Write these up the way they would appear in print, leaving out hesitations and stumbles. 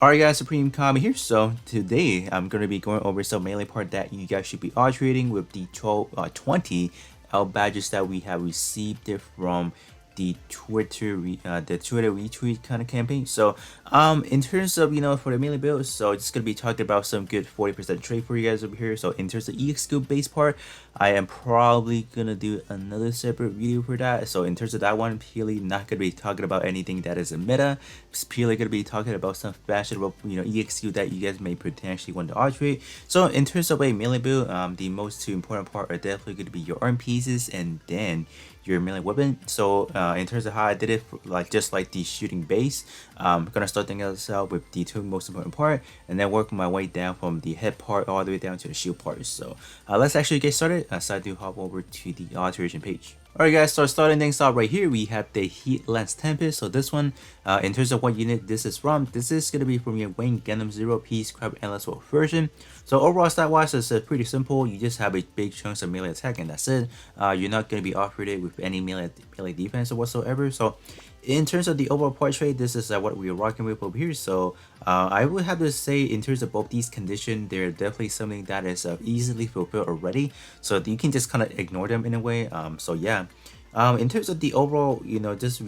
Alright guys, Supreme Kami here. So today I'm going to be going over some melee part that you guys should be alterating with the 20 L badges that we have received it from the Twitter retweet kind of campaign. So in terms of for the melee build, so just gonna be talking about some good 40% trade for you guys over here. So in terms of EX skill base part, I am probably gonna do another separate video for that. So in terms of that one, purely not gonna be talking about anything that is a meta. It's purely gonna be talking about some fashionable EX skill that you guys may potentially want to alterate. So in terms of a melee build, the most two important part are definitely gonna be your arm pieces and then your melee weapon. So in terms of how I did it, just like the shooting base, I'm gonna start things out with the two most important part, and then work my way down from the head part all the way down to the shield part. So let's actually get started. So I do hop over to the alteration page. Alright guys, so starting things off right here, we have the Heat Lance Tempest. So this one, in terms of what unit this is from, this is going to be from your Wayne Gundam 0-piece Crab Endless World version. So overall stat wise, it's pretty simple. You just have a big chunks of melee attack and that's it. You're not going to be operated with any melee defense or whatsoever. So in terms of the overall portrait, this is what we're rocking with over here. So I would have to say in terms of both these conditions, they're definitely something that is easily fulfilled already. So you can just kind of ignore them in a way. So yeah. In terms of the overall, we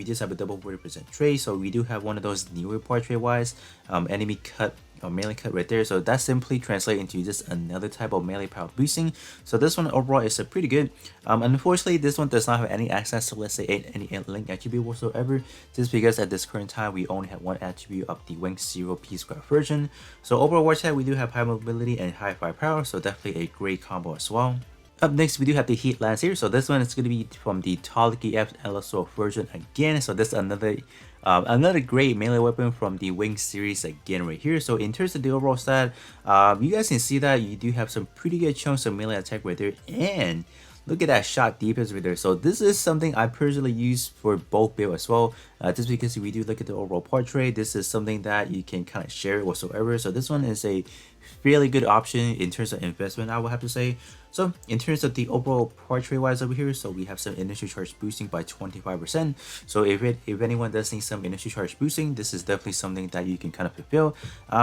just have a double 40% trade, so we do have one of those newer portrait wise enemy cut or melee cut right there. So that simply translates into just another type of melee power boosting. So this one overall is pretty good. Unfortunately, this one does not have any access to, let's say, any link attribute whatsoever, just because at this current time we only have one attribute of the Wing 0-piece Scrap version. So overall war chat, we do have high mobility and high firepower, so definitely a great combo as well. Up next, we do have the Heat Lance here. So this one is going to be from the Taliki F LSO version again. So this is another great melee weapon from the Wing series again right here. So in terms of the overall stat, you guys can see that you do have some pretty good chunks of melee attack right there, and look at that shot defense right there. So this is something I personally use for both build as well. Just because if we do look at the overall portrait, this is something that you can kind of share whatsoever. So this one is a fairly good option in terms of investment, I would have to say. So in terms of the overall portrait wise over here, so we have some initial charge boosting by 25%. So if anyone does need some initial charge boosting, this is definitely something that you can kind of fulfill.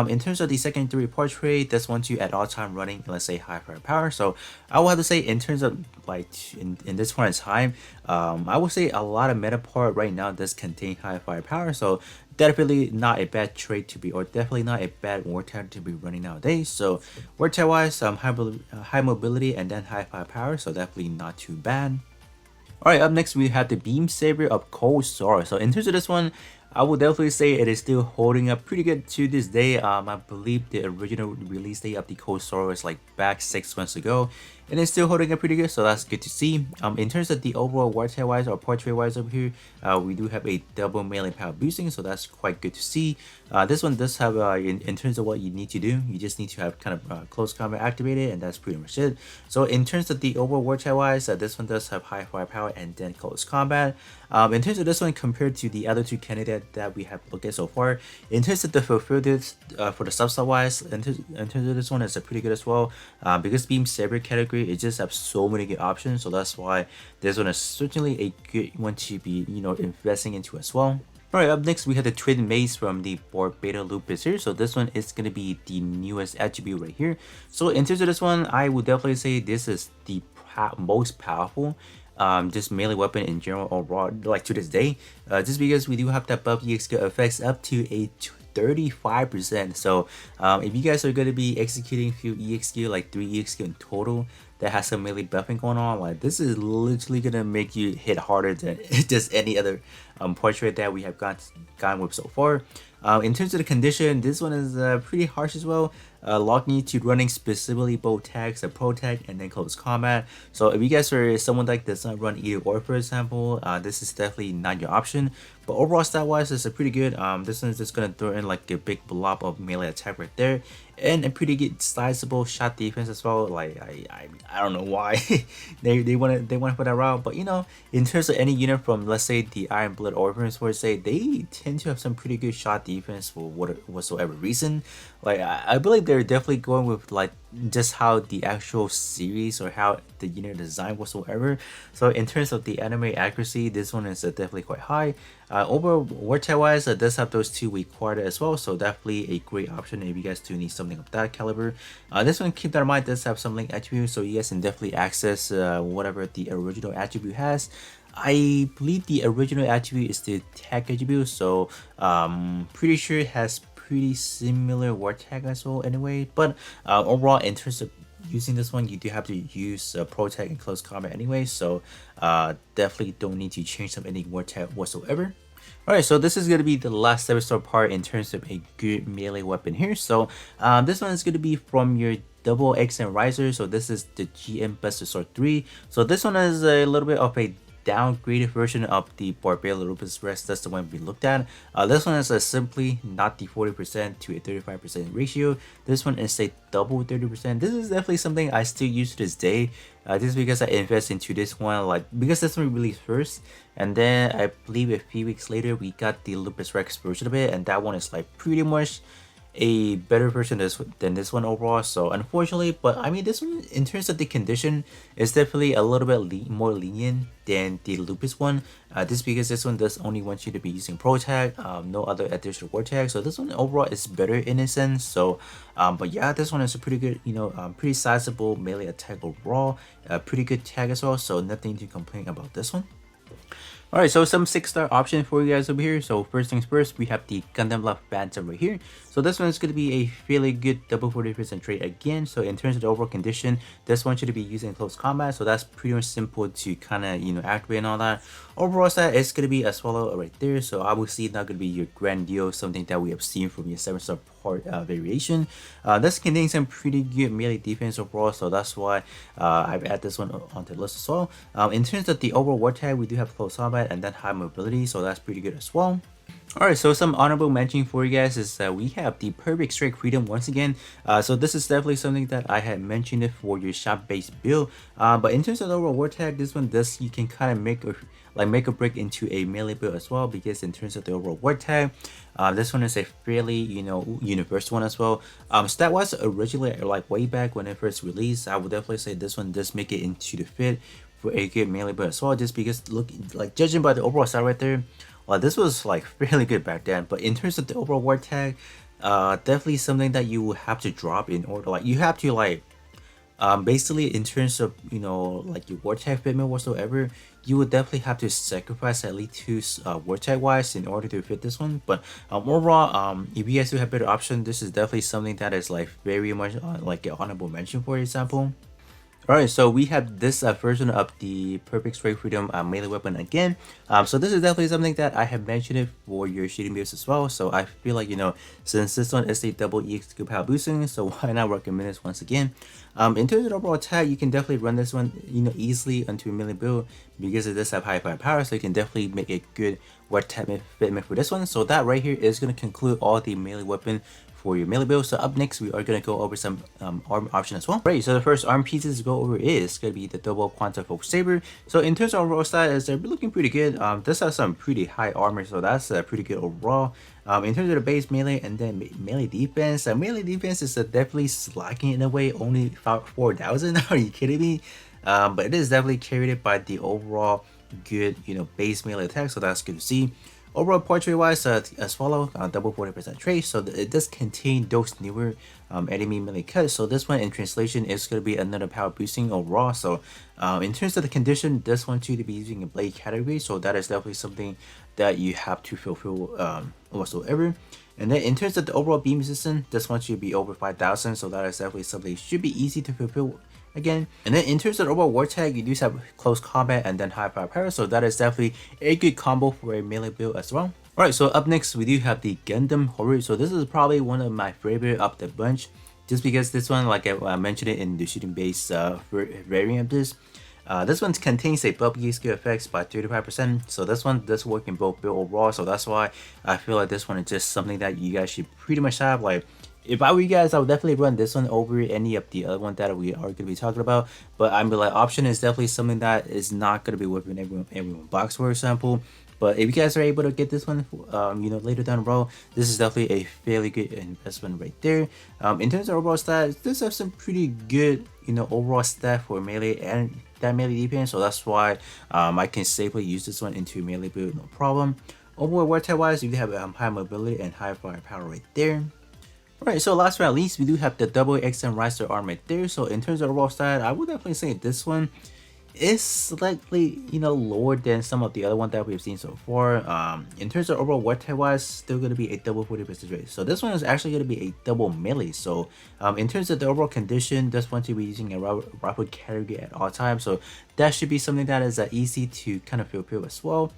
In terms of the secondary portrait, this one to at all time running, let's say, high firepower. So I will have to say in terms of in this point in time, I would say a lot of meta part right now does contain high firepower. So definitely not a bad trade to be, or definitely not a bad war tag to be running nowadays. So war tag wise, high mobility and then high firepower, so definitely not too bad. Alright, up next we have the Beam Saber of Cold Sorrow. So in terms of this one, I would definitely say it is still holding up pretty good to this day. I believe the original release date of the Cold Sorrow is like back 6 months ago, and it's still holding up pretty good, so that's good to see. In terms of the overall wartime wise or portrait wise over here, we do have a double melee power boosting, so that's quite good to see. This one does have in terms of what you need to do, you just need to have kind of close combat activated, and that's pretty much it. So in terms of the overall wartime wise, this one does have high firepower and then close combat. In terms of this one compared to the other two candidates that we have looked at so far, in terms of the fulfillment for the subset wise, in terms of this one, it's pretty good as well. Because Beam Saber category, it just have so many good options, so that's why this one is certainly a good one to be investing into as well. Alright, up next we have the Twin Mace from the board Beta Lupus here. So this one is going to be the newest attribute right here. So in terms of this one, I would definitely say this is the most powerful just melee weapon in general overall, like to this day, just because we do have that buff EX skill effects up to a 35%. So if you guys are going to be executing a few EX skill, like 3 EX skill in total, that has some melee buffing going on, like this is literally gonna make you hit harder than just any other portrait that we have gone with so far. In terms of the condition, this one is pretty harsh as well, locking you to running specifically both tags, the pro tag and then close combat. So if you guys are someone that does not run either or, for example, this is definitely not your option. But overall stat wise, it's pretty good. This one's just gonna throw in like a big blob of melee attack right there, and a pretty good sizable shot defense as well. Like I don't know why they want to put that route, but in terms of any unit from, let's say, the Iron Blood Orphans, for say, they tend to have some pretty good shot defense for whatsoever reason. Like I believe they're definitely going with like just how the actual series or how the design whatsoever. So in terms of the anime accuracy, this one is definitely quite high. Over wartime wise, it does have those two weak quarter as well, so definitely a great option if you guys do need something of that caliber. This one, keep that in mind, does have some link attributes, so you guys can definitely access whatever the original attribute has. I believe the original attribute is the tag attribute, so pretty sure it has pretty similar word tag as well anyway. But overall, in terms of using this one, you do have to use pro tag in close combat anyway, so definitely don't need to change up any word tag whatsoever. Alright, so this is going to be the last episode part in terms of a good melee weapon here. So this one is going to be from your double X and riser. So this is the GM Buster Sword 3. So this one is a little bit of a downgraded version of the Barbarian Lupus Rest. That's the one we looked at. This one is simply not the 40% to a 35% ratio. This one is a double 30%. This is definitely something I still use to this day. This is because I invest into this one, like because this one released first, and then I believe a few weeks later we got the Lupus Rex version of it, and that one is like pretty much a better version than this one overall. So unfortunately, but I mean, this one in terms of the condition is definitely a little bit more lenient than the Lupus one. This because this one does only want you to be using pro tag, no other additional war tag. So this one overall is better in a sense. So but yeah, this one is a pretty good, pretty sizable melee attack overall, pretty good tag as well, so nothing to complain about this one. Alright, so some 6-star options for you guys over here. So first things first, we have the Gundam Love Phantom right here. So this one is going to be a fairly good double 40% trade again. So in terms of the overall condition, this one should be using close combat. So that's pretty much simple to kind of, activate and all that. Overall stat is going to be a swallow right there. So obviously not going to be your grandiose, something that we have seen from your 7-star part variation. This contains some pretty good melee defense overall. So that's why I've added this one onto the list as well. In terms of the overall war tag, we do have close combat and then high mobility. So that's pretty good as well. Alright, so some honorable mention for you guys is that we have the Perfect Strike Freedom once again. So this is definitely something that I had mentioned for your shop-based build. But in terms of the overall war tag, this one does, you can kind of make a break into a melee build as well, because in terms of the overall war tag, this one is a fairly universal one as well. Stat wise, originally like way back when it first released, I would definitely say this one does make it into the fit for a good melee build as well, just because look, like judging by the overall stat right there, well, this was like fairly good back then. But in terms of the overall war tag, definitely something that you will have to drop in order, like you have to like basically in terms of like your war tag fitment whatsoever, you would definitely have to sacrifice at least 2 war tag wise in order to fit this one. But overall, if you guys do have better option, this is definitely something that is like very much like an honorable mention, for example. Alright, so we have this version of the Perfect Strike Freedom melee weapon again. So this is definitely something that I have mentioned it for your shooting builds as well. So I feel like, since this one is a double EX skill power boosting, so why not recommend this once again. In terms of the overall attack, you can definitely run this one, easily onto a melee build because it does have high firepower. So you can definitely make a good war tag fitment for this one. So that right here is going to conclude all the melee weapon for your melee build. So up next, we are going to go over some arm option as well. Right, so the first arm pieces to go over is going to be the double quantum focus saber. So in terms of overall stats, they're looking pretty good. This has some pretty high armor, so that's pretty good overall. In terms of the base melee and then melee defense, melee defense is definitely slacking in a way, only 4,000. Are you kidding me? But it is definitely carried by the overall good, base melee attack, so that's good to see. Overall portrait wise, as follow, double 40% trace, so it does contain those newer enemy melee cuts. So this one in translation is going to be another power boosting overall. So in terms of the condition, this one too to be using a blade category, so that is definitely something that you have to fulfill whatsoever. And then in terms of the overall beam system, this one should be over 5,000, so that is definitely something should be easy to fulfill again. And then in terms of the overall war tag, you do have close combat and then high firepower, so that is definitely a good combo for a melee build as well. Alright, so up next we do have the Gundam Horror. So this is probably one of my favorite of the bunch, just because this one, like I mentioned it in the shooting base variant of this. This one contains a bubbly skill effects by 35%, so this one does work in both build overall, so that's why I feel like this one is just something that you guys should pretty much have. Like, if I were you guys, I would definitely run this one over any of the other one that we are going to be talking about. But I'm like, option is definitely something that is not going to be within everyone box, for example. But if you guys are able to get this one, later down the road, this is definitely a fairly good investment right there. In terms of overall stats, this has some pretty good, overall stat for melee and that melee defense. So that's why I can safely use this one into melee build, no problem. Overall war type wise, you have high mobility and high firepower right there. Alright, so last but not least, we do have the double XM Riser arm right there. So in terms of overall stat, I would definitely say this one is slightly, lower than some of the other ones that we've seen so far. In terms of overall war type wise, still going to be a double 40% rate. So this one is actually going to be a double melee. So in terms of the overall condition, just want to be using a rapid carry at all times. So that should be something that is easy to kind of fulfill as well.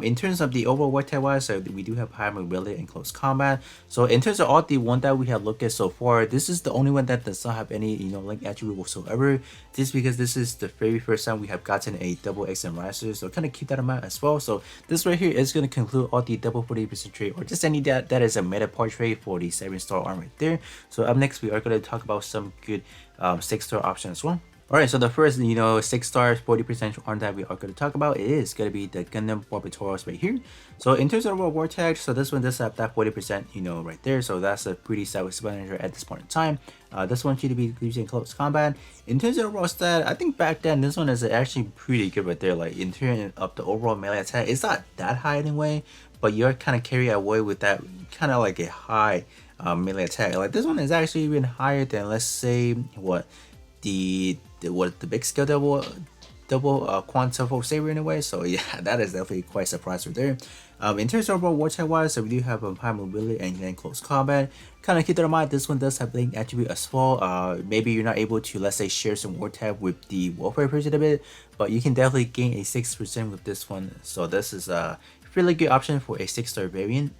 In terms of the overall work type wise, we do have high mobility and close combat. So in terms of all the one that we have looked at so far, this is the only one that does not have any link attribute whatsoever. Just because this is the very first time we have gotten a double XM riser, so kind of keep that in mind as well. So this right here is going to conclude all the double 40% trade or just any that is a meta part trade for the 7-star arm right there. So up next we are going to talk about some good 6-star options as well. Alright, so the first, 6-star, 40% arm that we are going to talk about is going to be the Gundam Barbatos right here. So in terms of overall war tag, so this one does have that 40%, right there. So that's a pretty self-explanatory at this point in time. This one should be using close combat. In terms of overall stat, I think back then this one is actually pretty good right there. Like in terms of the overall melee attack, it's not that high anyway, but you're kind of carry away with that kind of like a high melee attack. Like this one is actually even higher than, let's say, what the big scale double quantum saber in a way. So yeah, that is definitely quite surprising right there. In terms of overall war type wise, so we do have high mobility and then close combat. Kind of keep that in mind, this one does have link attribute as well. Maybe you're not able to, let's say, share some war type with the warfare person a bit, but you can definitely gain a 6% with this one. So this is a really good option for a 6-star variant.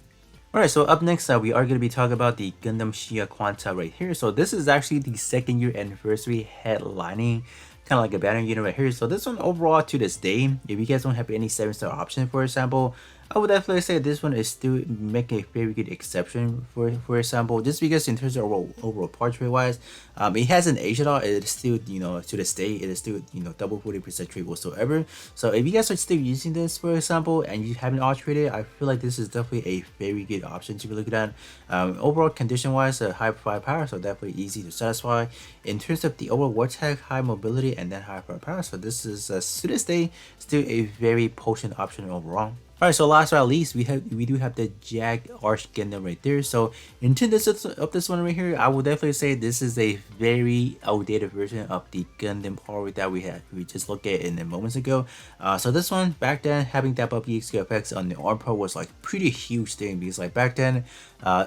Alright, so up next, we are going to be talking about the Gundam Shia Quanta right here. So this is actually the 2nd year anniversary headlining, kind of like a banner unit right here. So this one overall to this day, if you guys don't have any 7-star option, for example, I would definitely say this one is still making a very good exception for example, just because in terms of overall part rate wise, it hasn't aged at all. It is still, to this day, it is still, double 40% trade whatsoever. So if you guys are still using this, for example, and you haven't alt-traded, I feel like this is definitely a very good option to be looking at. Overall condition wise, high firepower, so definitely easy to satisfy. In terms of the overall war tag, high mobility and then high firepower, so this is to this day still a very potent option overall. Alright, so last but not least, we do have the Jag Arch Gundam right there. So in terms of this one right here, I would definitely say this is a very outdated version of the Gundam power that we just looked at in moments ago. So this one back then, having that buff EXQ effects on the arm part was like pretty huge thing, because like back then,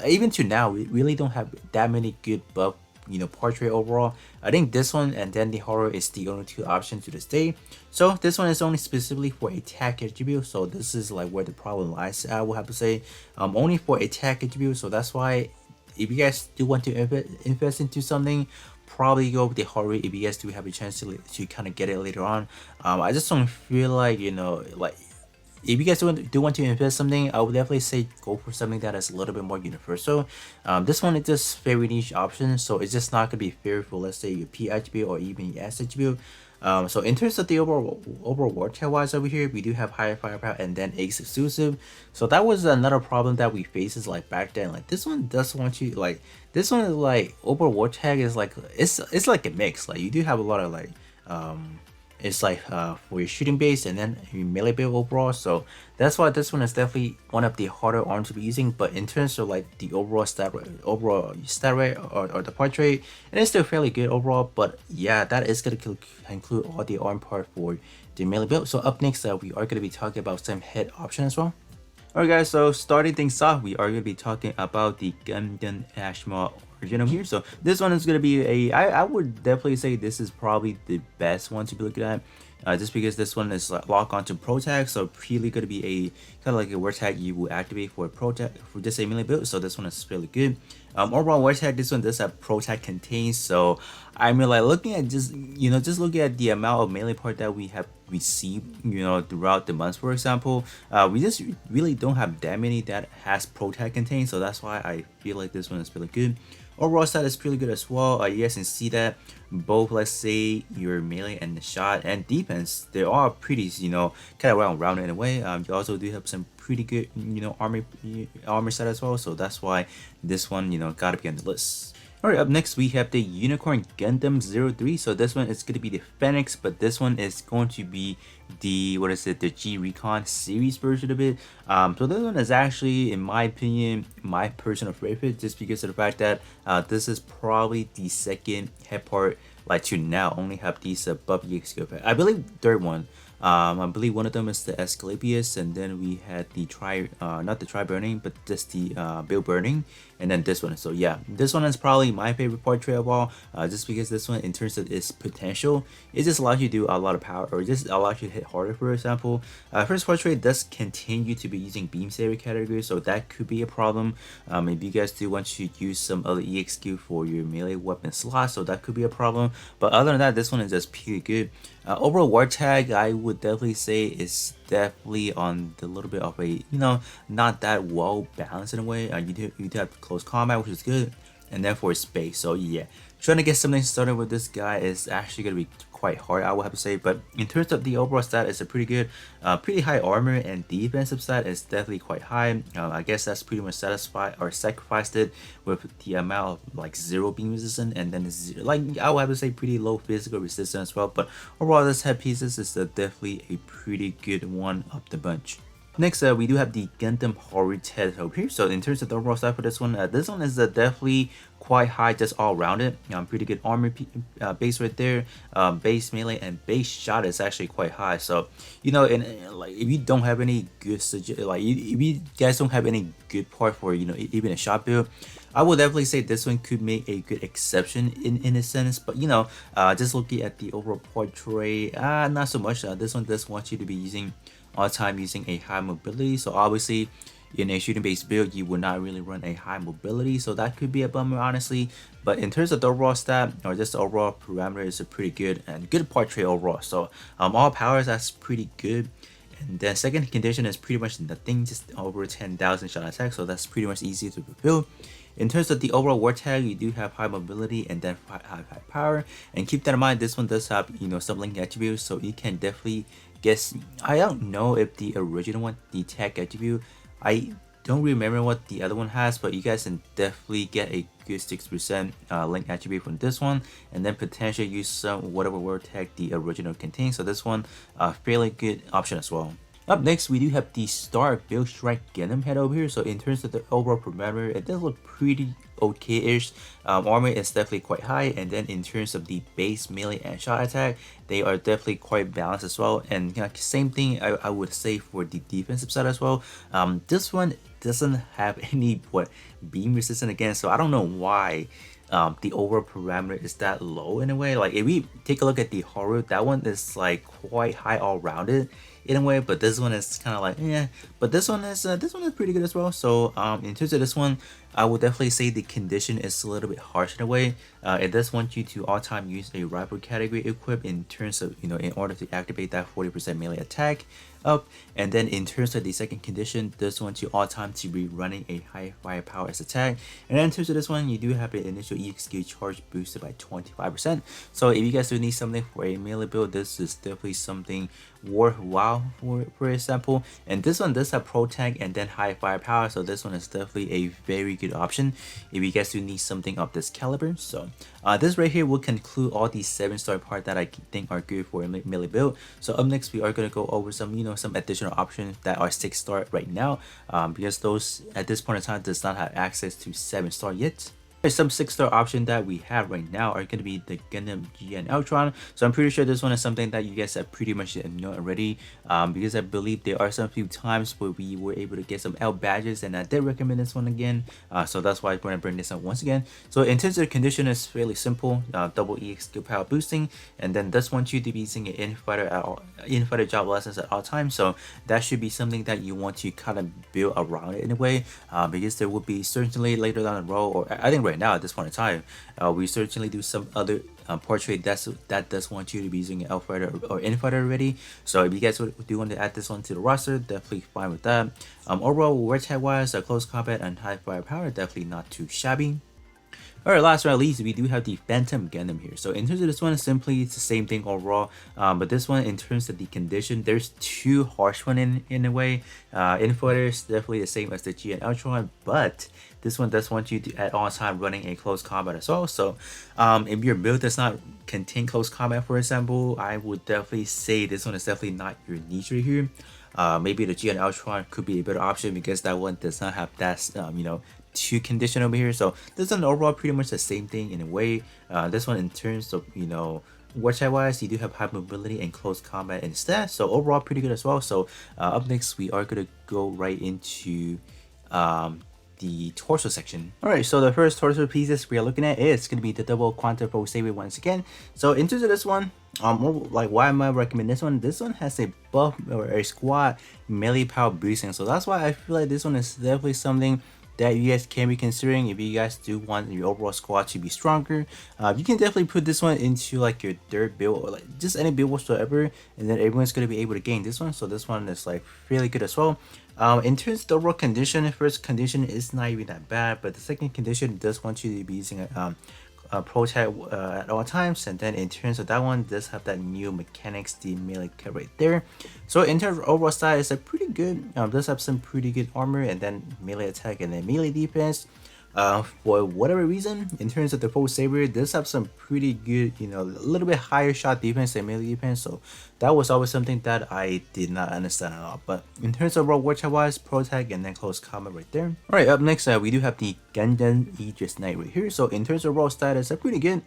even to now, we really don't have that many good buff portrait overall. I think this one and then the horror is the only two options to this day. So this one is only specifically for attack attribute, so this is like where the problem lies, I will have to say. Only for attack attribute, so that's why if you guys do want to invest into something, probably go with the horror if you guys do have a chance to kind of get it later on. I just don't feel like, like if you guys do want to invest something, I would definitely say go for something that is a little bit more universal. This one is just very niche option, so it's just not gonna be fair for, let's say, your P attribute or even your S attribute. So in terms of the overall war type wise over here, we do have higher firepower and then Ace exclusive. So that was another problem that we faced is like back then. Like this one does want you, like this one is like overall war tag is like it's like a mix. Like you do have a lot of like it's like for your shooting base and then your melee build overall. So that's why this one is definitely one of the harder arms to be using. But in terms of like the overall stat rate or the part rate, it is still fairly good overall. But yeah, that is going to conclude all the arm part for the melee build. So up next, we are going to be talking about some head option as well. Alright guys, so starting things off, we are going to be talking about the Gundam Ashma original here. So this one is going to be I would definitely say this is probably the best one to be looking at. Just because this one is locked onto pro tag, so really going to be a kind of like a word tag you will activate for a pro tag for just a melee build. So this one is really good. Overall war tag, this one does have pro tag contained, so I mean, like, looking at just looking at the amount of melee part that we have received, throughout the months, for example, we just really don't have that many that has pro tag contained, so that's why I feel like this one is really good. Overall stat is pretty good as well. You guys can see that both, let's say, your melee and the shot and defense, they are pretty, kind of well-rounded in a way. You also do have some pretty good, armor set as well, so that's why this one, gotta be on the list. Alright, up next we have the Unicorn Gundam 03. So this one is going to be the Phoenix, but this one is going to be the, the G Recon series version of it. So this one is actually, in my opinion, my personal favorite, just because of the fact that this is probably the second head part, like, to now only have these above EXQ. I believe third one. I believe one of them is the Asclepius, and then we had the not the Tri Burning, but just the Bill Burning, and then this one. So yeah, this one is probably my favorite portrait of all, just because this one, in terms of its potential, it just allows you to do a lot of power, or just allows you to hit harder. For example, first portrait does continue to be using beam saber category, so that could be a problem. If you guys do want to use some other EXQ for your melee weapon slot, so that could be a problem. But other than that, this one is just pretty good. Overall war tag, I would definitely say is definitely on the little bit of a, not that well balanced in a way. You do have close combat, which is good, and then for space. So yeah, trying to get something started with this guy is actually gonna be quite hard, I would have to say. But in terms of the overall stat, it's a pretty good, pretty high armor, and defensive stat is definitely quite high. I guess that's pretty much satisfied or sacrificed it with the amount of like 0 beam resistance, and then zero, like, I would have to say pretty low physical resistance as well. But overall, this head pieces is definitely a pretty good one of the bunch. Next, we do have the Gundam Horrid head over here. So in terms of the overall stat for this one is definitely quite high, just all rounded. Pretty good armor base right there. Base melee and base shot is actually quite high. So like, if you don't have any good if you guys don't have any good part for even a shot build, I would definitely say this one could make a good exception in a sense. But just looking at the overall portrait, not so much. This one does want you to be using all the time using a high mobility, so obviously in a shooting based build you would not really run a high mobility, so that could be a bummer, honestly. But in terms of the overall stat, or just the overall parameter, is a pretty good and good portrait overall. So all powers, that's pretty good. And then second condition is pretty much nothing, just over 10,000 shot attack, so that's pretty much easy to fulfill. In terms of the overall war tag, you do have high mobility and then high power, and keep that in mind, this one does have some link attributes, so you can definitely guess. I don't know if the original one, the tag attribute, I don't remember what the other one has, but you guys can definitely get a good 6% link attribute from this one, and then potentially use some whatever word tag the original contains. So this one, fairly good option as well. Up next, we do have the Star Build Strike Gundam head over here. So in terms of the overall parameter, it does look pretty okay-ish. Armor is definitely quite high, and then in terms of the base melee and shot attack, they are definitely quite balanced as well. And same thing I would say for the defensive side as well. This one doesn't have any beam resistance again, so I don't know why the overall parameter is that low in a way. Like, if we take a look at the horror, that one is like quite high all rounded in a way, but this one is kind of like, yeah. But this one is pretty good as well. So in terms of this one, I would definitely say the condition is a little bit harsh in a way. It does want you to all time use a rifle category equip in terms of, in order to activate that 40% melee attack up. And then in terms of the second condition, this one to all time to be running a high firepower as attack. And then in terms of this one, you do have an initial EXQ charge boosted by 25%. So if you guys do need something for a melee build, this is definitely something worthwhile for example. And this one does have pro tank and then high firepower, so this one is definitely a very good option if you guys do need something of this caliber. So this right here will conclude all these 7-star parts that I think are good for a melee build. So up next, we are going to go over some some additional options that are 6-star right now, because those at this point in time does not have access to 7-star yet. Some 6-star option that we have right now are going to be the Gundam GN Ultron. So I'm pretty sure this one is something that you guys have pretty much know already, because I believe there are some few times where we were able to get some L badges, and I did recommend this one again. So that's why I'm going to bring this up once again. So in terms of the condition, is fairly simple: double EX skill power boosting, and then this wants you to be using an in-fighter job lessons at all times. So that should be something that you want to kind of build around it in a way, because there will be certainly later down the road, or I think right now at this point in time, we certainly do some other portrait that does want you to be using an L-fighter or in-fighter already. So if you guys do want to add this one to the roster, definitely fine with that. Overall, word tag wise, close combat and high firepower, definitely not too shabby. Alright, last but not least, we do have the Phantom Gundam here. So in terms of this one, simply it's the same thing overall. But this one, in terms of the condition, there's two harsh one in a way. Infighter is definitely the same as the GN Ultron, but this one does want you to at all time running a close combat as well. So if your build does not contain close combat, for example, I would definitely say this one is definitely not your niche right here. Maybe the GN Ultron could be a better option because that one does not have that two condition over here. So this one overall pretty much the same thing in a way. This one in terms of watch wise, you do have high mobility and close combat instead. So overall pretty good as well. So up next we are gonna go right into the torso section. Alright, so the first torso pieces we are looking at is going to be the double quantum pro saber once again. So in terms of this one, like why am I recommend this one? This one has a buff or a squad melee power boosting. So that's why I feel like this one is definitely something that you guys can be considering if you guys do want your overall squad to be stronger. You can definitely put this one into like your third build or like just any build whatsoever, and then everyone's going to be able to gain this one. So this one is like really good as well. In terms of the overall condition, the first condition is not even that bad, but the second condition does want you to be using a pro tag at all times, and then in terms of that one does have that new mechanics, the melee cut right there. So in terms of overall style, it's a pretty good, does have some pretty good armor, and then melee attack and then melee defense. For whatever reason, in terms of the full saber, does have some pretty good, a little bit higher shot defense and melee defense. So that was always something that I did not understand at all. But in terms of raw watch wise, pro tag and then close combat right there. Alright, up next we do have the Gundam Aegis Knight right here. So in terms of raw status, pretty good.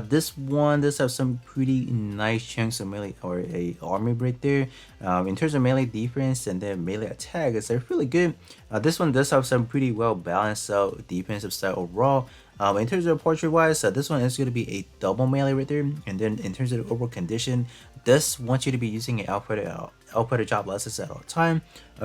This one does have some pretty nice chunks of melee or a armor right there. In terms of melee defense and then melee attack, it's really good. This one does have some pretty well balanced defensive style overall. In terms of portrait wise, this one is going to be a double melee right there. And then in terms of the overall condition, this wants you to be using an output job lessons at all time.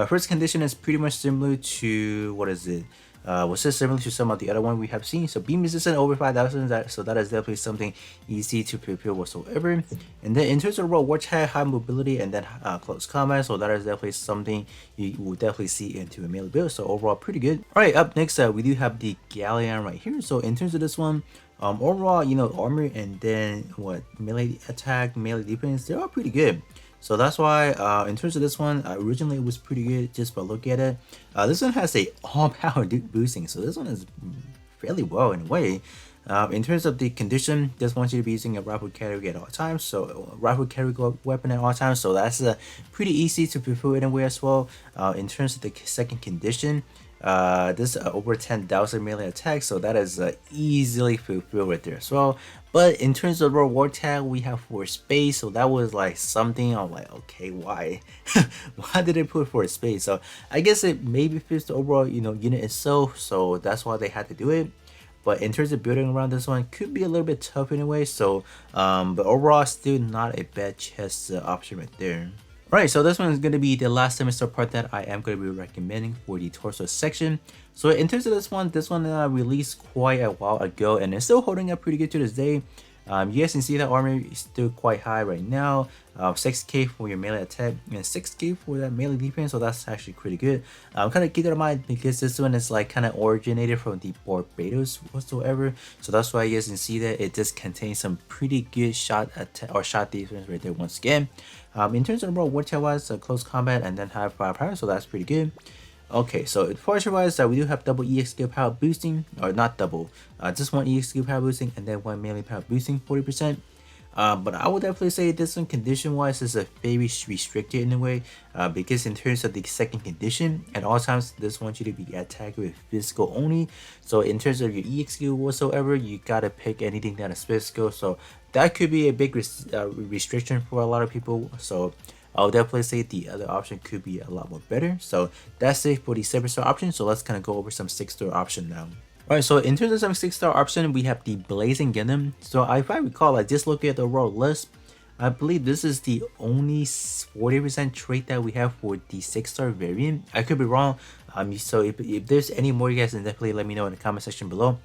First condition is pretty much similar to was just similar to some of the other one we have seen. So beam resistance over 5,000, so that is definitely something easy to fulfill whatsoever. And then in terms of war tag, high mobility and then close combat, so that is definitely something you will definitely see into a melee build. So overall pretty good. Alright, up next we do have the Galleon right here. So in terms of this one, overall armor and then melee attack, melee defense, they're all pretty good. So that's why in terms of this one, originally it was pretty good just by look at it. This one has a all power boosting, so this one is fairly well in a way. In terms of the condition, just wants you to be using a rifle carry at all times, so rifle carry weapon at all times, so that's pretty easy to fulfill in a way as well. In terms of the second condition, this over 10,000 melee attack, so that is easily fulfilled right there as well. But in terms of reward tag, we have for space, so that was like something I'm like, okay, why why did they put for space? So I guess it maybe fits the overall unit itself, so that's why they had to do it. But in terms of building around this one, could be a little bit tough in a way. So but overall still not a bad chest option right there. Right, so this one is going to be the last semester part that I am going to be recommending for the torso section. So in terms of this one released quite a while ago and it's still holding up pretty good to this day. You guys can see that armor is still quite high right now. 6k for your melee attack and 6k for that melee defense, so that's actually pretty good. Kind of keep that in mind because this one is like kind of originated from the Barbados whatsoever, so that's why you guys can see that it just contains some pretty good shot attack or shot defense right there once again. In terms of raw warfare wise, close combat and then high firepower, so that's pretty good. Okay, so fortune wise, we do have double EX skill power boosting, or not double, just one EX skill power boosting and then one melee power boosting 40%. But I would definitely say this one condition wise is a very restricted in a way, because in terms of the second condition, at all times this wants you to be attacked with physical only. So in terms of your EX skill whatsoever, you gotta pick anything that is physical. So that could be a big restriction for a lot of people. So I'll definitely say the other option could be a lot more better. So that's it for the 7-star option. So let's kind of go over some 6-star option now. Alright, so in terms of some 6-star option, we have the Blazing Gundam. So if I recall, I just looked at the overall list. I believe this is the only 40% trait that we have for the 6-star variant. I could be wrong. So if there's any more, you guys can definitely let me know in the comment section below.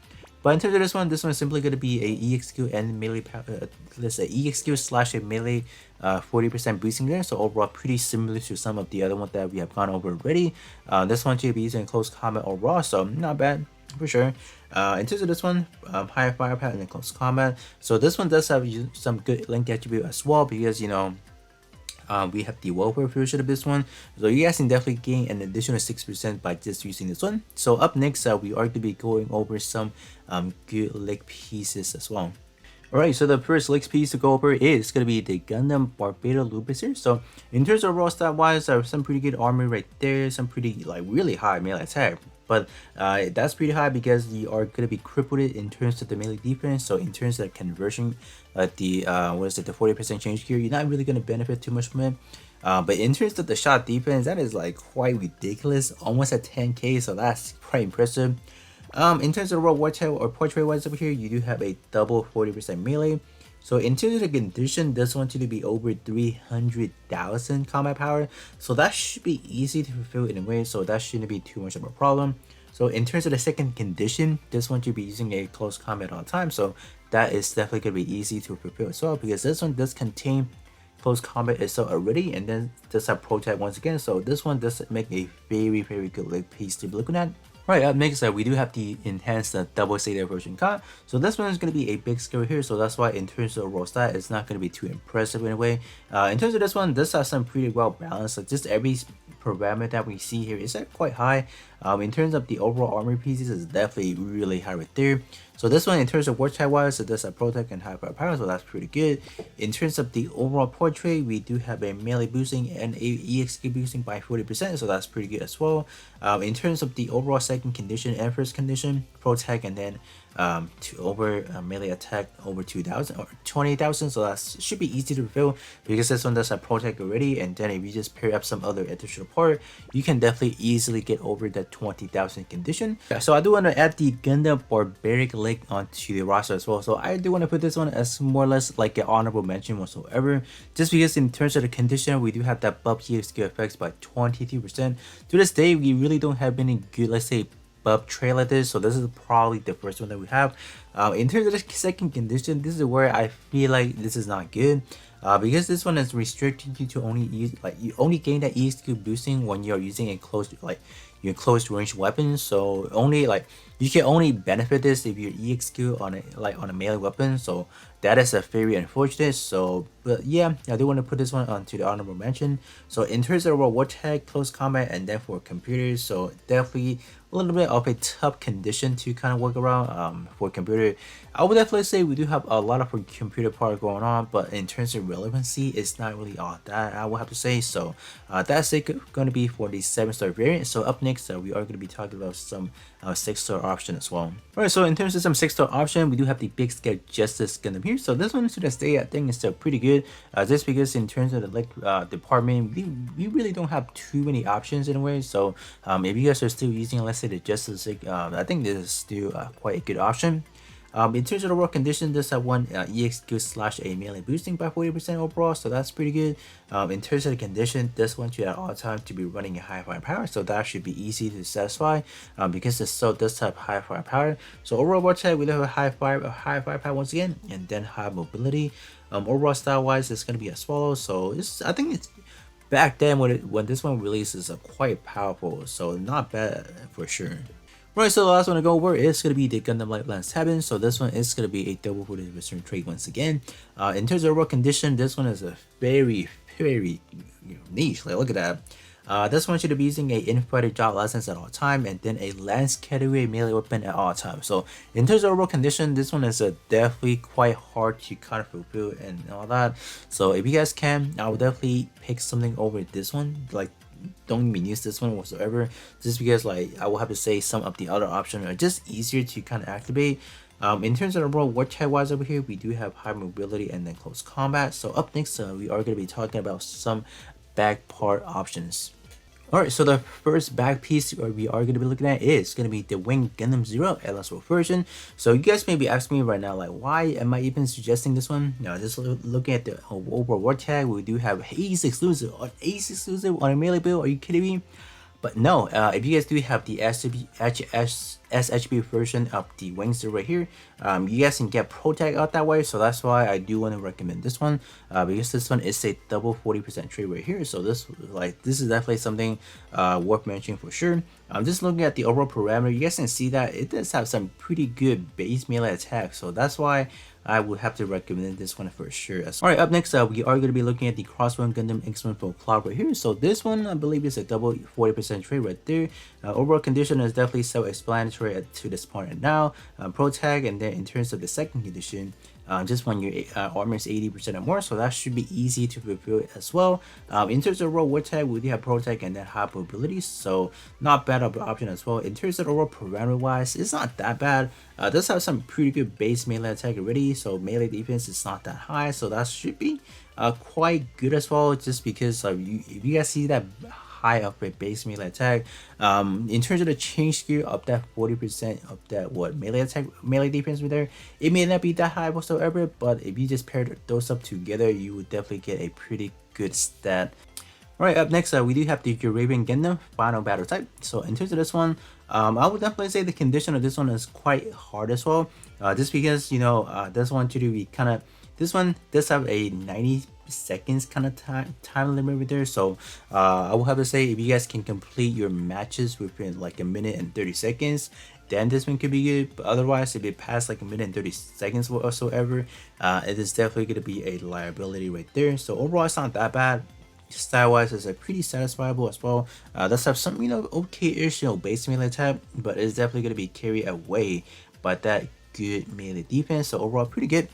But in terms of this one is simply going to be a EXQ and melee, let's say EXQ slash a melee 40% boosting there. So overall pretty similar to some of the other ones that we have gone over already. This one should be using close combat overall, so not bad for sure. In terms of this one, higher firepower and close combat. So this one does have some good link attribute as well, because you know we have the welfare version of this one, so you guys can definitely gain an additional 6% by just using this one. So up next, we are going to be going over some good leg pieces as well. Alright, so the first leg piece to go over is going to be the Gundam Barbados Lupus here. So in terms of raw stat wise, some pretty good armor right there, some pretty like really high melee attack. But that's pretty high because you are going to be crippled in terms of the melee defense. So in terms of the conversion, the 40% change here, you're not really going to benefit too much from it. But in terms of the shot defense, that is like quite ridiculous, almost at 10k, so that's quite impressive. In terms of raw wartail or portrait wise over here, you do have a double 40% melee. So in terms of the condition, this one to be over 300,000 combat power. So that should be easy to fulfill in a way, so that shouldn't be too much of a problem. So in terms of the second condition, this one to be using a close combat all the time. So that is definitely going to be easy to fulfill as well, because this one does contain close combat itself already, and then does have protect once again. So this one does make a very good leg piece to be looking at. Right, up next, we do have the enhanced double Zeta version card. So this one is going to be a big skill here, so that's why in terms of raw stat, it's not going to be too impressive in a way. In terms of this one, this has some pretty well balanced. So just every parameter that we see here is quite high. In terms of the overall armor pieces, is definitely really high right there. So this one, in terms of war type wise, it does have protect and high firepower, so that's pretty good. In terms of the overall portrait, we do have a melee boosting and a EXQ boosting by 40%, so that's pretty good as well. In terms of the overall second condition and first condition, protect and then melee attack over 2,000 or 20,000, so that should be easy to fulfill because this one does have protect already. And then if you just pair up some other additional part, you can definitely easily get over the 20,000 condition. So I do want to add the Gundam Barbaric leg onto the roster as well. So I do want to put this one as more or less like an honorable mention whatsoever, just because in terms of the condition, we do have that buff here skill effects by 23%. To this day, we really don't have any good, let's say, buff trait like this, so this is probably the first one that we have. In terms of the second condition, this is where I feel like this is not good, because this one is restricting you to only use, like, you only gain that EXQ boosting when you're using a close range weapon. So only like you can only benefit this if you're EXQ on a melee weapon. So that is a very unfortunate. So but yeah, I do want to put this one onto the honorable mention. So in terms of war tag, close combat, and then for computers, so definitely a little bit of a tough condition to kind of work around. For computer, I would definitely say we do have a lot of computer part going on, but in terms of relevancy, it's not really all that, I will have to say. So that's it going to be for the 7-star variant. So up next, we are going to be talking about some 6-star option as well. Alright, so in terms of some 6-star option, we do have the Big Scale Justice Gundam here. So this one to this day, I think is still pretty good, just because in terms of the department, we really don't have too many options in a way. So if you guys are still using, let's say, the Justice League, I think this is still quite a good option. In terms of the work condition, this have one EXQ slash a melee boosting by 40% overall, so that's pretty good. In terms of the condition, this one should at all times to be running a high firepower, so that should be easy to satisfy, because this does have high firepower. So overall war type, we have a high firepower once again, and then high mobility. Overall style wise, it's gonna be as follows. So I think it's back then when this one releases, quite powerful, so not bad for sure. Right, so the last one to go over is going to be the Gundam Light Lance Cabin. So this one is going to be a double footed return trade once again. In terms of work condition, this one is a very niche. Like, look at that. This one should be using a infighter job license at all time, and then a lance category melee weapon at all times. So in terms of overall condition, this one is definitely quite hard to kind of fulfill and all that. So if you guys can, I would definitely pick something over this one. Like, don't even use this one whatsoever, just because like I will have to say some of the other options are just easier to kind of activate. In terms of the overall war type wise over here, we do have high mobility and then close combat. So up next, we are going to be talking about some back part options. Alright, so the first back piece we are going to be looking at is going to be the Wing Gundam Zero LSO version. So you guys may be asking me right now, like, why am I even suggesting this one? Now, just looking at the overall war tag, we do have Ace exclusive on a melee build. Are you kidding me? But no, if you guys do have the SHB version of the wings right here, you guys can get Pro Tag out that way. So that's why I do want to recommend this one, because this one is a double 40% trade right here. So this is definitely something worth mentioning for sure. I'm just looking at the overall parameter. You guys can see that it does have some pretty good base melee attack. So that's why I would have to recommend this one for sure. Alright, up next, we are going to be looking at the Crossbone Gundam X1 Full Cloud right here. So this one, I believe, is a double 40% trade right there. Overall condition is definitely self-explanatory to this point right now. Pro Tag, and then in terms of the second condition, just when your armor is 80% or more, so that should be easy to fulfill as well. In terms of overall war tag, we do have Pro Tag and then high mobility, so not bad of an option as well. In terms of overall parameter wise, it's not that bad. Does have some pretty good base melee attack already, so melee defense is not that high, so that should be quite good as well, just because if you guys see that high of a base melee attack, in terms of the change gear of that 40% of that melee defense with there, it may not be that high whatsoever, but if you just pair those up together, you would definitely get a pretty good stat. Alright, up next, we do have the Arabian Gundam final battle type. So in terms of this one, I would definitely say the condition of this one is quite hard as well, just because, you know, this one to be kind of, this one does have a 90 seconds kind of time limit right there. So I will have to say, if you guys can complete your matches within like a minute and 30 seconds, then this one could be good. But otherwise, if it passed like a minute and 30 seconds whatsoever, it is definitely going to be a liability right there. So overall, it's not that bad. Style wise, is pretty satisfiable as well. Does have some, you know, okay-ish, you know, base melee type, but it's definitely going to be carried away by that good melee defense. So overall, pretty good.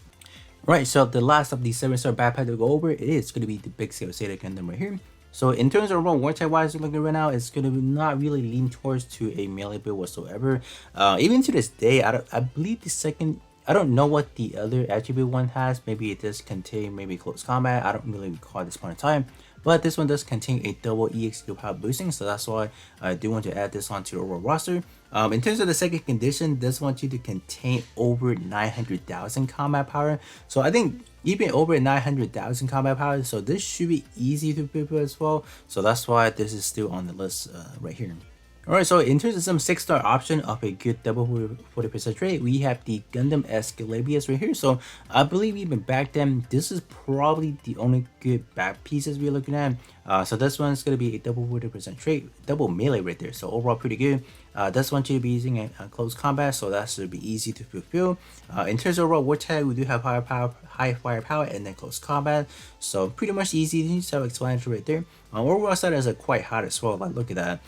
Right, so the last of the 7-star backpack to go over is going to be the Big Sail Zeta Gundam right here. So in terms of overall war type wise, looking right now, it's going to not really lean towards to a melee build whatsoever. Even to this day, I believe the second, I don't know what the other attribute one has. Maybe it does contain maybe close combat. I don't really recall at this point in time. But this one does contain a double EX skill power boosting, so that's why I do want to add this onto the overall roster. In terms of the second condition, this wants you to contain over 900,000 combat power. So I think even over 900,000 combat power, so this should be easy to fulfill as well. So that's why this is still on the list right here. Alright, so in terms of some 6-star option of a good double 40% trade, we have the Gundam Escalabius right here. So I believe even back then, this is probably the only good back pieces we're looking at. So this one's going to be a double 40% trade, double melee right there. So overall pretty good. This one should be using a close combat, so that should be easy to fulfill. In terms of overall war tag, we do have high firepower and then close combat. So pretty much easy, self-explanatory right there. Overall side is quite hot as well, like look at that.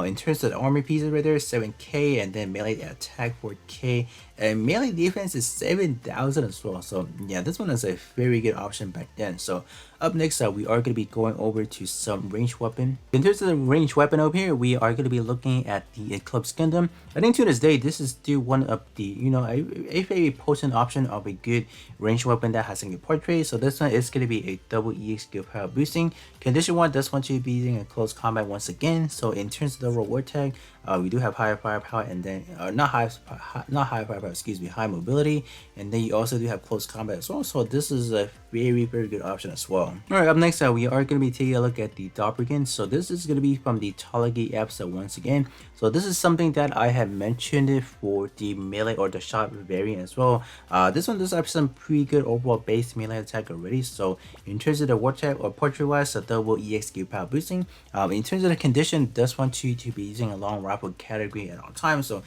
In terms of the armor pieces right there, 7k, and then melee attack 4k, and melee defense is 7,000 as well. So yeah, this one is a very good option back then. So up next, we are going to be going over to some ranged weapon. In terms of the ranged weapon over here, we are going to be looking at the Eclipse Gundam. I think to this day, this is still one of the, you know, a very potent option of a good ranged weapon that has a good portrait. So this one is going to be a double EX skill power boosting. Condition 1 does want you to be using a close combat once again. So in terms of the reward tag, we do have higher firepower, and then not high firepower, excuse me, high mobility, and then you also do have close combat as well. So this is a very good option as well. All right, up next, we are going to be taking a look at the Doppelganger. So this is going to be from the Talagi episode once again. So this is something that I have mentioned for the melee or the shot variant as well. This one does have some pretty good overall base melee attack already. So in terms of the war tag or portrait wise, a double EX skill power boosting. In terms of the condition, does want you to be using a long rifle category at all times. So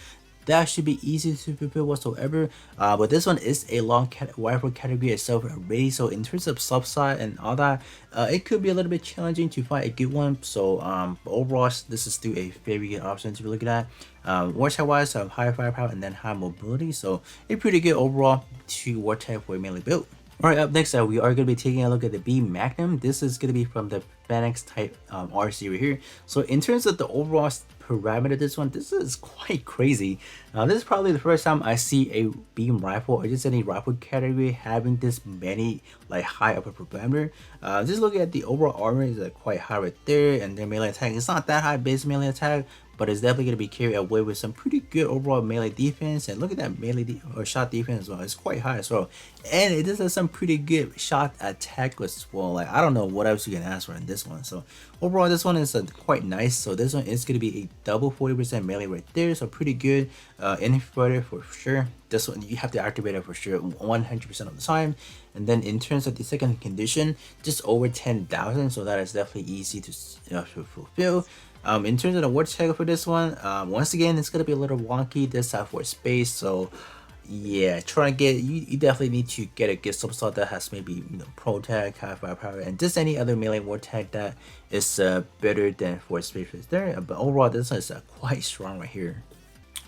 that should be easy to fulfill whatsoever. But this one is a long rifle category itself already, so in terms of subside and all that, it could be a little bit challenging to find a good one. So overall, this is still a very good option to be looking at. Wartech wise, high firepower and then high mobility, so a pretty good overall to Wartech for a melee build. Alright, up next, we are going to be taking a look at the B Magnum. This is going to be from the Phoenix type RC right here. So in terms of the overall parameter, this is quite crazy. This is probably the first time I see a beam rifle or just any rifle category having this many like high upper parameter. Just looking at the overall armor is quite high right there, and their melee attack is not that high base melee attack, but it's definitely going to be carried away with some pretty good overall melee defense. And look at that melee or shot defense as well, it's quite high as well, and it does have some pretty good shot attack as well. Like, I don't know what else you can ask for in this one. So overall, this one is quite nice. So this one is going to be a double 40% melee right there, so pretty good inhibitor for sure. This one you have to activate it for sure 100% of the time. And then in terms of the second condition, just over 10,000, so that is definitely easy to fulfill. In terms of the word tag for this one, once again, it's gonna be a little wonky this time for space. So yeah, try to get you definitely need to get a good subslot that has maybe pro tag, high firepower, and just any other melee war tag that is better than for space there. But overall, this one is quite strong right here.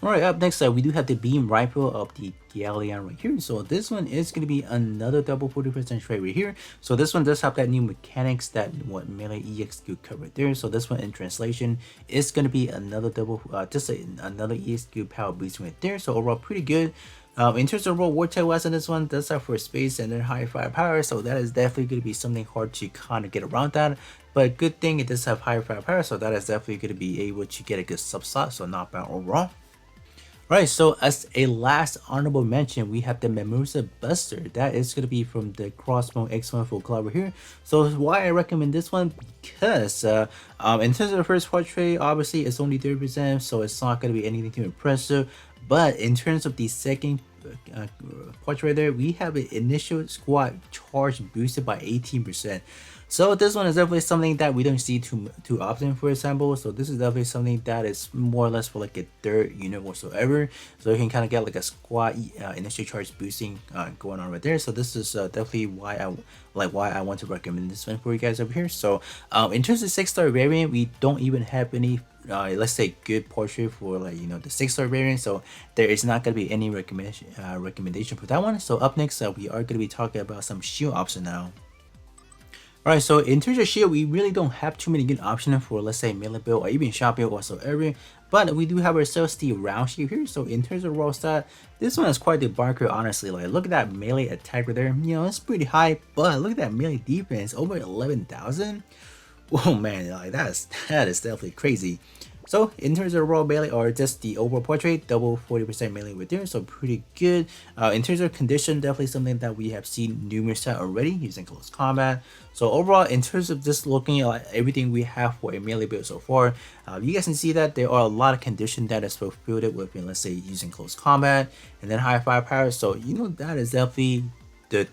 Alright, up next, we do have the beam rifle of the Galleon right here. So this one is going to be another double 40% trade right here. So this one does have that new mechanics that what melee EX could cover right there. So this one in translation is going to be another double, another EX power boost right there. So overall, pretty good. In terms of overall wartech wise on this one, does have for space and then high firepower. So that is definitely going to be something hard to kind of get around that. But good thing it does have higher firepower. So that is definitely going to be able to get a good subslot. So not bad overall. Right, so as a last honorable mention, we have the Memusa Buster. That is going to be from the Crossbow X1 full club over here. So why I recommend this one, because in terms of the first portrait, obviously it's only 30%, so it's not going to be anything too impressive. But in terms of the second portrait there, we have an initial squad charge boosted by 18%. So this one is definitely something that we don't see too often, for example. So this is definitely something that is more or less for like a third unit whatsoever. So you can kind of get like a squad initial charge boosting going on right there. So this is definitely why I want to recommend this one for you guys over here. So in terms of 6-star variant, we don't even have any let's say good portrait for like the 6-star variant, so there is not going to be any recommendation for that one. So up next, we are going to be talking about some shield option now. Alright, so in terms of shield, we really don't have too many good options for, let's say, melee build or even shot build whatsoever. But we do have ourselves the round shield here. So in terms of raw stat, this one is quite the barker, honestly. Like, look at that melee attack right there. It's pretty high, but look at that melee defense, over 11,000. Oh man, like that is definitely crazy. So in terms of raw melee or just the overall portrait, double 40% melee with there, so pretty good. In terms of condition, definitely something that we have seen numerous times already using close combat. So overall, in terms of just looking at everything we have for a melee build so far, you guys can see that there are a lot of condition that is fulfilled within, let's say, using close combat and then high firepower. So that is definitely the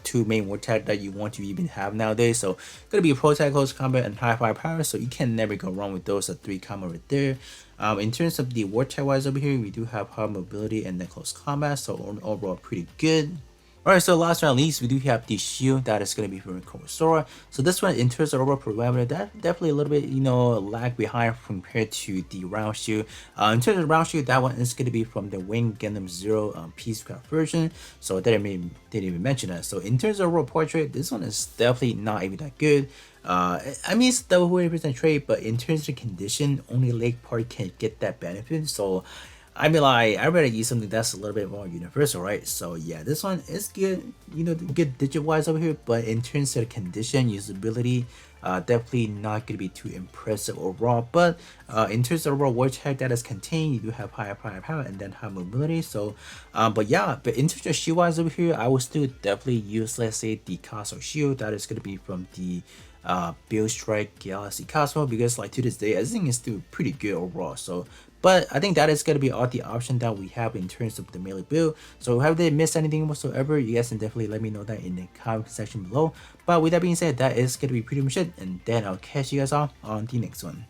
two main war tag that you want to even have nowadays. So gonna be a pro tag, close combat, and high firepower, so you can never go wrong with those 3 combo right there. In terms of the war tag wise over here, we do have high mobility and then close combat, so overall pretty good. Alright, so last but not least, we do have the shield that is going to be from Sora. So this one, in terms of overall parameter, that definitely a little bit, lag behind compared to the round shield. In terms of round shield, that one is going to be from the Wing Gundam Zero Peacecraft version. So they didn't even mention that. So in terms of overall portrait, this one is definitely not even that good. I mean, it's double 40% trade, but in terms of condition, only leg part can get that benefit. So I mean, like, I'd rather use something that's a little bit more universal, right? So yeah, this one is good, good digit wise over here, but in terms of condition, usability, definitely not going to be too impressive overall. But in terms of overall war tag that is contained, you do have higher firepower and then high mobility. So but in terms of shield wise over here, I would still definitely use, let's say, the Cosmo shield that is going to be from the Build Strike Galaxy Cosmo, because like to this day I think it's still pretty good overall. So but I think that is going to be all the option that we have in terms of the melee build. So have they missed anything whatsoever, you guys can definitely let me know that in the comment section below. But with that being said, that is going to be pretty much it, and then I'll catch you guys all on the next one.